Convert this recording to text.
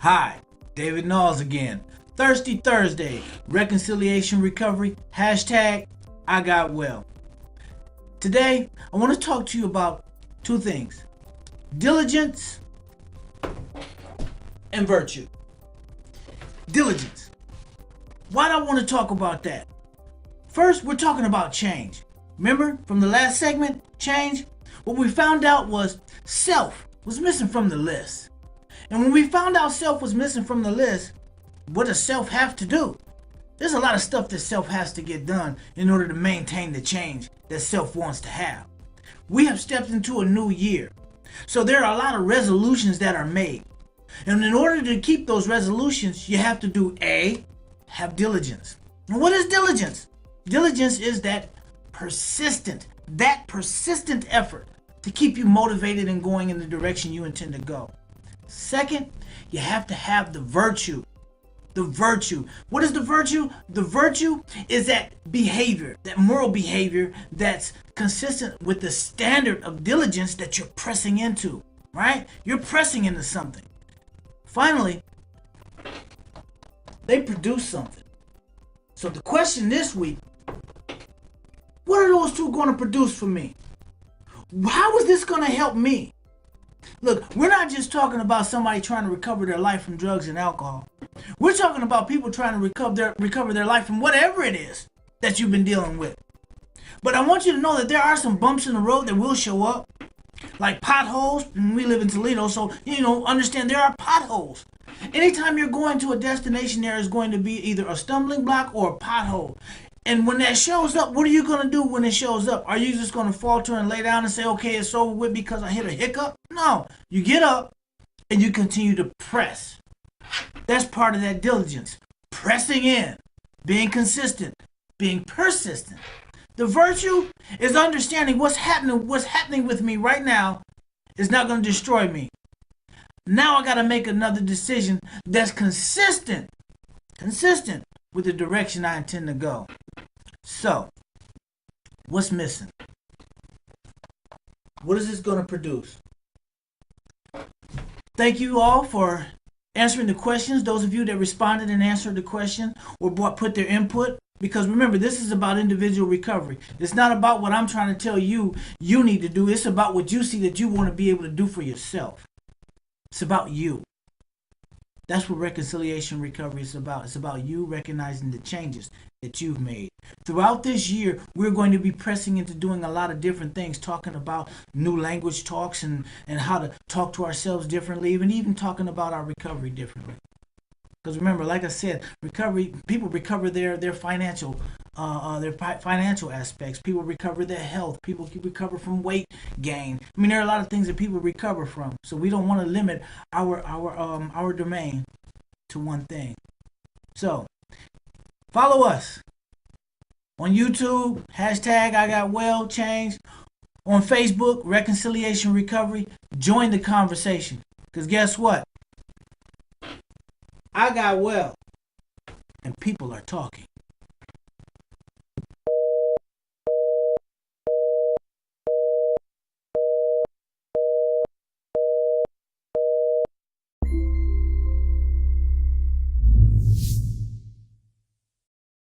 Hi, David Knowles again. Thirsty Thursday, reconciliation recovery, hashtag I got well. Today, I want to talk to you about two things: diligence and virtue. Diligence. Why do I want to talk about that? First, we're talking about change. Remember from the last segment, change? What we found out was self was missing from the list. And when we found out self was missing from the list, what does self have to do? There's a lot of stuff that self has to get done in order to maintain the change that self wants to have. We have stepped into a new year. So there are a lot of resolutions that are made. And in order to keep those resolutions, you have to do A, have diligence. And what is diligence? Diligence is that persistent effort to keep you motivated and going in the direction you intend to go. Second, you have to have the virtue. The virtue. What is the virtue? The virtue is that behavior, that moral behavior that's consistent with the standard of diligence that you're pressing into, right? You're pressing into something. Finally, they produce something. So the question this week, what are those two going to produce for me? How is this going to help me? Look, we're not just talking about somebody trying to recover their life from drugs and alcohol. We're talking about people trying to recover their life from whatever it is that you've been dealing with. But I want you to know that there are some bumps in the road that will show up, like potholes. And we live in Toledo, so understand there are potholes. Anytime you're going to a destination, there is going to be either a stumbling block or a pothole. And when that shows up, what are you going to do when it shows up? Are you just going to falter and lay down and say, okay, it's over with because I hit a hiccup? No. You get up and you continue to press. That's part of that diligence. Pressing in, being consistent, being persistent. The virtue is understanding what's happening with me right now is not going to destroy me. Now I got to make another decision that's consistent with the direction I intend to go. So, what's missing? What is this going to produce? Thank you all for answering the questions. Those of you that responded and answered the question or put their input. Because remember, this is about individual recovery. It's not about what I'm trying to tell you need to do. It's about what you see that you want to be able to do for yourself. It's about you. That's what reconciliation recovery is about. It's about you recognizing the changes that you've made. Throughout this year, we're going to be pressing into doing a lot of different things, talking about new language talks and how to talk to ourselves differently, even talking about our recovery differently. Because remember, like I said, people recover their financial aspects. People recover their health. People recover from weight gain. I mean, there are a lot of things that people recover from. So we don't want to limit our domain to one thing. So follow us on YouTube, hashtag I got well change. On Facebook, Reconciliation Recovery. Join the conversation. Because guess what? I got well, and people are talking.